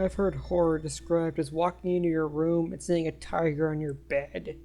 I've heard horror described as walking into your room and seeing a tiger on your bed,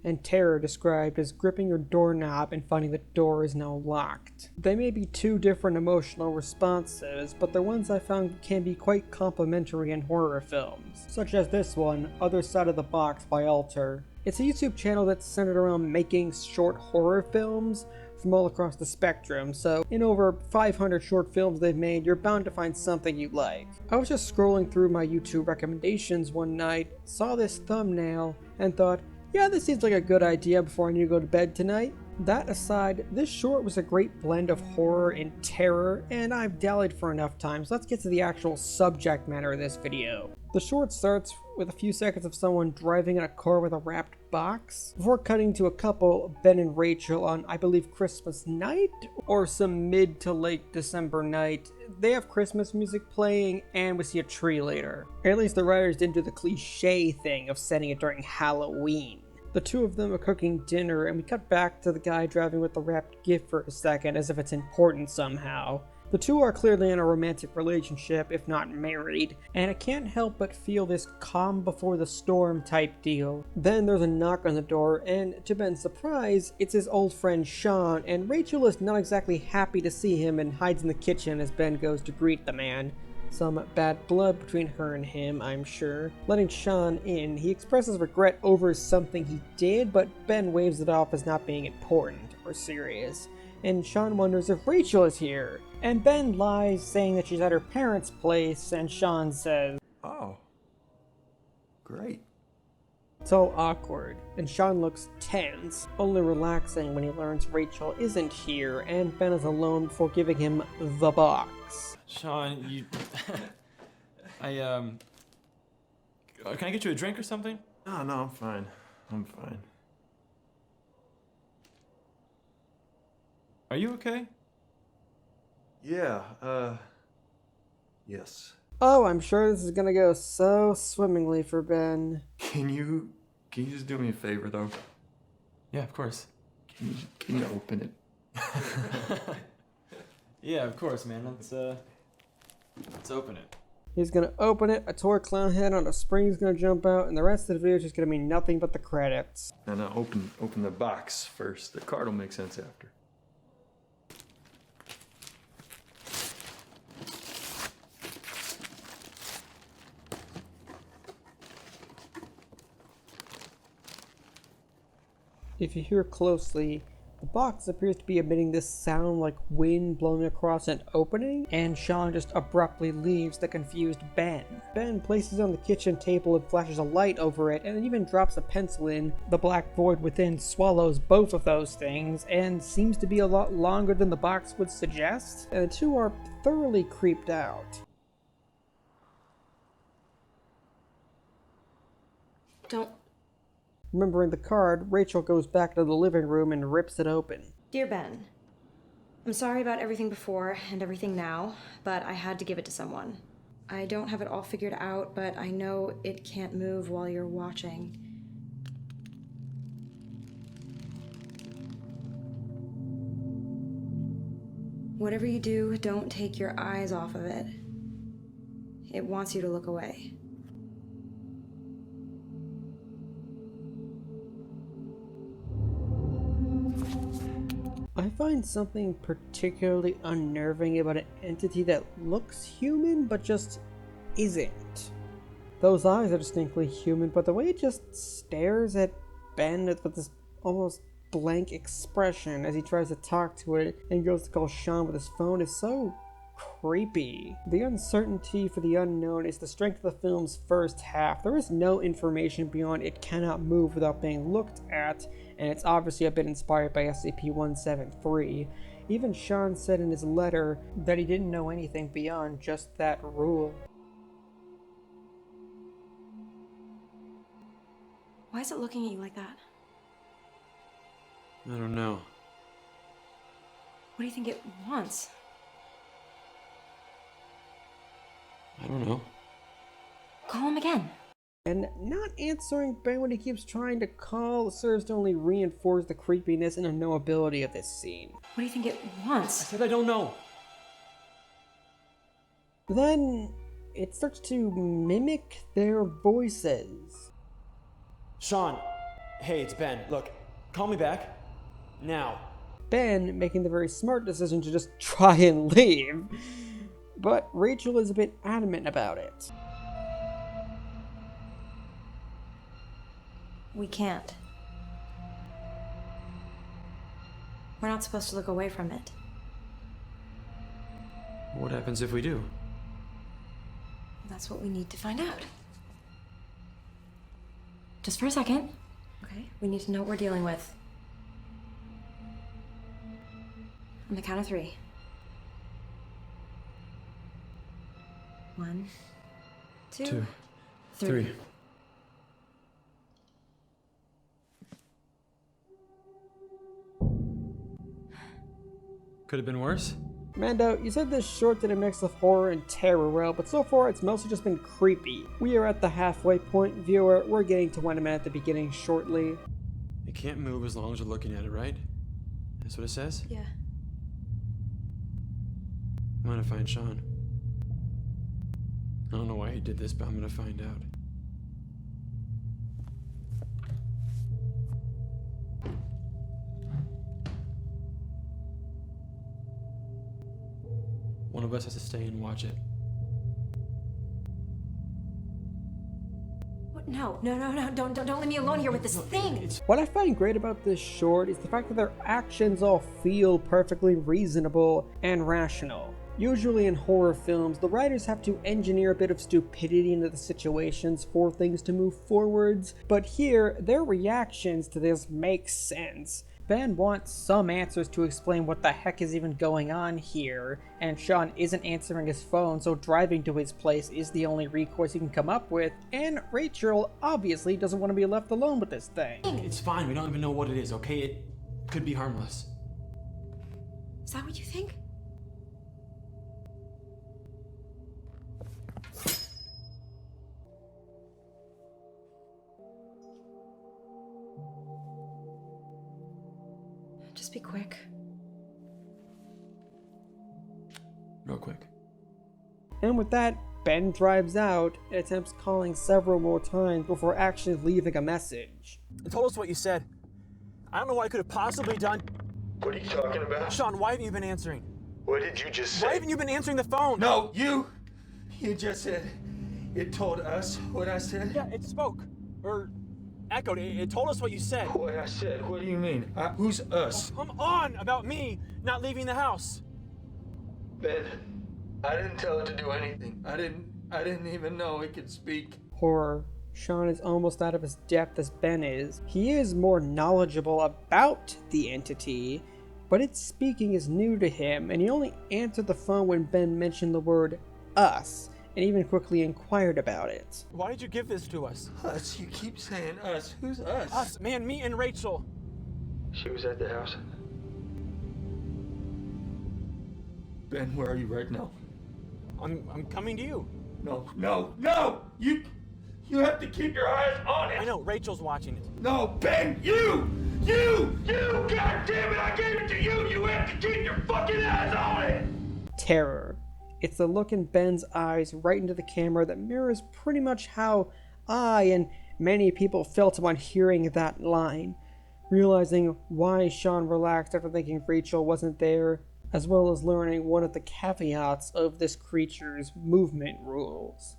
and terror described as gripping your doorknob and finding the door is now locked. They may be two different emotional responses, but the ones I found can be quite complementary in horror films, such as this one, Other Side of the Box by Alter. It's a YouTube channel that's centered around making short horror films from all across the spectrum, so in over 500 short films they've made, you're bound to find something you like. I was just scrolling through my YouTube recommendations one night, saw this thumbnail, and thought, yeah, this seems like a good idea before I need to go to bed tonight. That aside, this short was a great blend of horror and terror, and I've dallied for enough time, so let's get to the actual subject matter of this video. The short starts with a few seconds of someone driving in a car with a wrapped box, before cutting to a couple, Ben and Rachel, on I believe Christmas night, or some mid to late December night. They have Christmas music playing, and we see a tree later. At least the writers didn't do the cliche thing of setting it during Halloween. The two of them are cooking dinner, and we cut back to the guy driving with the wrapped gift for a second, as if it's important somehow. The two are clearly in a romantic relationship, if not married, and I can't help but feel this calm before the storm type deal. Then there's a knock on the door, and to Ben's surprise, it's his old friend Sean, and Rachel is not exactly happy to see him and hides in the kitchen as Ben goes to greet the man. Some bad blood between her and him, I'm sure. Letting Sean in, he expresses regret over something he did, but Ben waves it off as not being important or serious. And Sean wonders if Rachel is here. And Ben lies, saying that she's at her parents' place, and Sean says, Oh, great. it's all awkward, and Sean looks tense, only relaxing when he learns Rachel isn't here, and Ben is alone before giving him the box. Sean, you... Can I get you a drink or something? No, I'm fine. I'm fine. Are you okay? Yeah, yes. Oh, I'm sure this is gonna go so swimmingly for Ben. Can you just do me a favor, though? Yeah, of course. Can you open it? Yeah, of course, man. Let's open it. He's gonna open it, a toy clown head on a spring's gonna jump out, and the rest of the video is just gonna be nothing but the credits. And now open the box first. The card will make sense after. If you hear closely, the box appears to be emitting this sound like wind blowing across an opening, and Sean just abruptly leaves the confused Ben. Ben places it on the kitchen table and flashes a light over it, and then even drops a pencil in. The black void within swallows both of those things, and seems to be a lot longer than the box would suggest, and the two are thoroughly creeped out. Don't. Remembering the card, Rachel goes back to the living room and rips it open. Dear Ben, I'm sorry about everything before and everything now, but I had to give it to someone. I don't have it all figured out, but I know it can't move while you're watching. Whatever you do, don't take your eyes off of it. It wants you to look away. I find something particularly unnerving about an entity that looks human but just isn't. Those eyes are distinctly human, but the way it just stares at Ben with this almost blank expression as he tries to talk to it and goes to call Sean with his phone is so creepy. The uncertainty for the unknown is the strength of the film's first half. There is no information beyond it cannot move without being looked at, and it's obviously a bit inspired by SCP-173. Even Sean said in his letter that he didn't know anything beyond just that rule. Why is it looking at you like that? I don't know. What do you think it wants? I don't know. Call him again. And not answering Ben when he keeps trying to call serves to only reinforce the creepiness and unknowability of this scene. What do you think it I wants? said I don't know. Then, it starts to mimic their voices. Sean, hey, it's Ben. Look, call me back. Now. Ben making the very smart decision to just try and leave. But Rachel is a bit adamant about it. We can't. We're not supposed to look away from it. What happens if we do? That's what we need to find out. Just for a second. Okay? We need to know what we're dealing with. On the count of 3. 1, 2, 2, 3. 3. Could have been worse? Mando, you said this short did a mix of horror and terror well, but so far it's mostly just been creepy. We are at the halfway point, viewer. We're getting to when I'm at the beginning shortly. It can't move as long as we're looking at it, right? That's what it says? Yeah. I'm gonna find Sean. I don't know why he did this, but I'm gonna find out. One of us has to stay and watch it. What? No. Don't leave me alone here with this thing. What I find great about this short is the fact that their actions all feel perfectly reasonable and rational. Usually in horror films, the writers have to engineer a bit of stupidity into the situations for things to move forwards, but here, their reactions to this make sense. Ben wants some answers to explain what the heck is even going on here, and Sean isn't answering his phone, so driving to his place is the only recourse he can come up with, and Rachel obviously doesn't want to be left alone with this thing. It's fine, we don't even know what it is, okay? It could be harmless. Is that what you think? Just be quick. Real quick. And with that, Ben drives out and attempts calling several more times before actually leaving a message. It told us what you said. I don't know what I could have possibly done. What are you talking about? Sean, why haven't you been answering? What did you just say? Why haven't you been answering the phone? No, you just said it told us what I said. Yeah, it spoke. Or echoed. It told us what you said. What I said? What do you mean? Who's us? Come on about me not leaving the house. Ben, I didn't tell it to do anything. I didn't even know it could speak. Horror. Sean is almost out of his depth as Ben is. He is more knowledgeable about the entity, but its speaking is new to him, and he only answered the phone when Ben mentioned the word us, and even quickly inquired about it. Why did you give this to us? Us? You keep saying us. Who's us? Us, man, me and Rachel. She was at the house. Ben, where are you right now? I'm coming to you. No! You have to keep your eyes on it! I know, Rachel's watching it. No, Ben, you! God damn it, I gave it to you! You have to keep your fucking eyes on it! Terror. It's the look in Ben's eyes right into the camera that mirrors pretty much how I and many people felt upon hearing that line, realizing why Sean relaxed after thinking Rachel wasn't there, as well as learning one of the caveats of this creature's movement rules.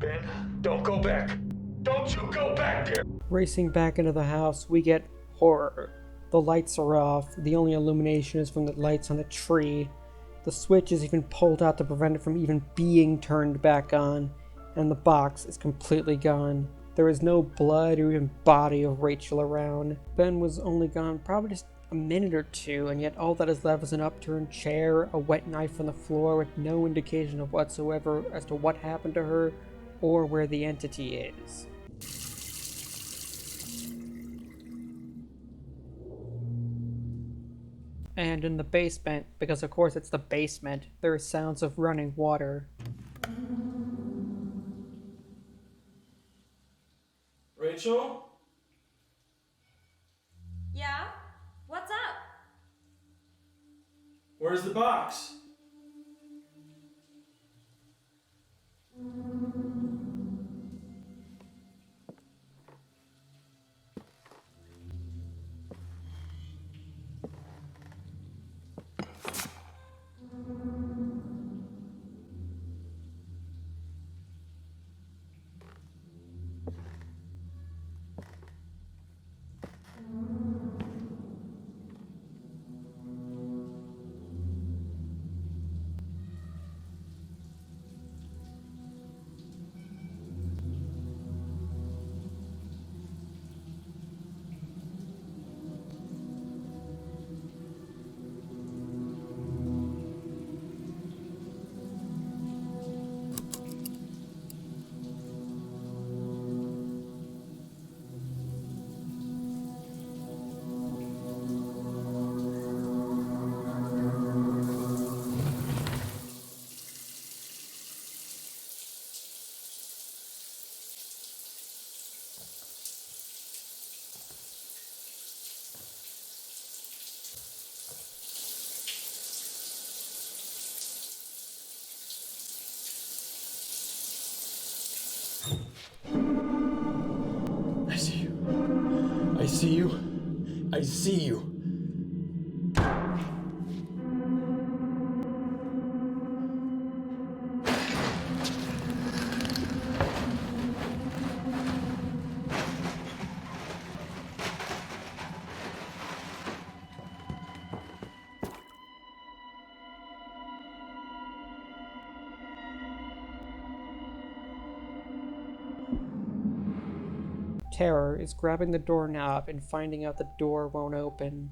Ben, don't go back! Don't you go back there! Racing back into the house, we get horror. The lights are off, the only illumination is from the lights on the tree. The switch is even pulled out to prevent it from even being turned back on, and the box is completely gone. There is no blood or even body of Rachel around. Ben was only gone probably just a minute or two, and yet all that is left is an upturned chair, a wet knife on the floor with no indication of whatsoever as to what happened to her or where the entity is. And in the basement, because of course it's the basement, there are sounds of running water. Rachel? Yeah? What's up? Where's the box? see you. I see you. Terror is grabbing the doorknob and finding out the door won't open.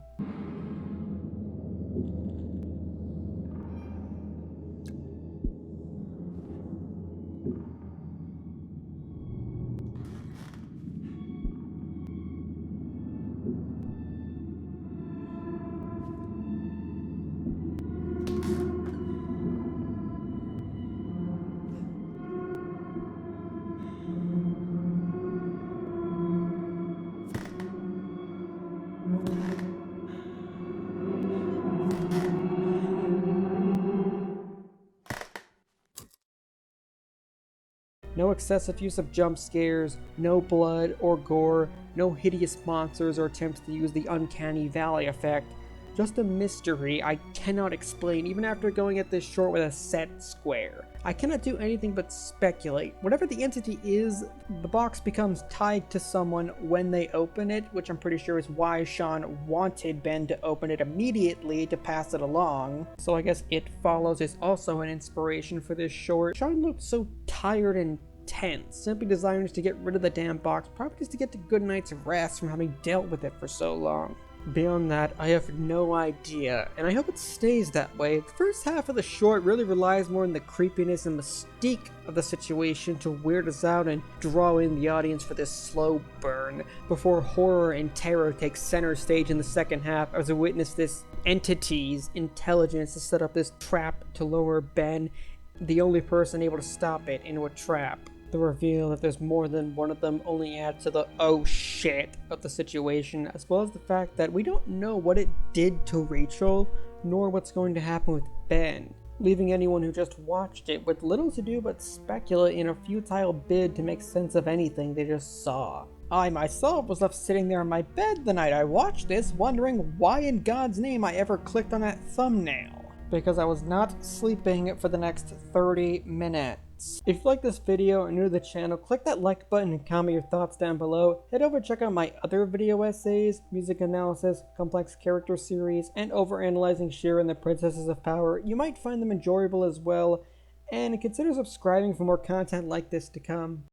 No excessive use of jump scares, no blood or gore, no hideous monsters or attempts to use the uncanny valley effect. Just a mystery I cannot explain even after going at this short with a set square. I cannot do anything but speculate. Whatever the entity is, the box becomes tied to someone when they open it, which I'm pretty sure is why Sean wanted Ben to open it immediately to pass it along. So I guess It Follows is also an inspiration for this short. Sean looked so tired and tense, simply desiring to get rid of the damn box, probably just to get a good night's rest from having dealt with it for so long. Beyond that, I have no idea, and I hope it stays that way. The first half of the short really relies more on the creepiness and mystique of the situation to weird us out and draw in the audience for this slow burn, before horror and terror take center stage in the second half as we witness this entity's intelligence to set up this trap to lower Ben, the only person able to stop it, into a trap. The reveal that there's more than one of them only adds to the oh shit of the situation, as well as the fact that we don't know what it did to Rachel, nor what's going to happen with Ben, leaving anyone who just watched it with little to do but speculate in a futile bid to make sense of anything they just saw. I myself was left sitting there in my bed the night I watched this, wondering why in God's name I ever clicked on that thumbnail, because I was not sleeping for the next 30 minutes. If you like this video and new to the channel, click that like button and comment your thoughts down below. Head over and check out my other video essays, music analysis, complex character series, and overanalyzing Shira and the Princesses of Power. You might find them enjoyable as well, and consider subscribing for more content like this to come.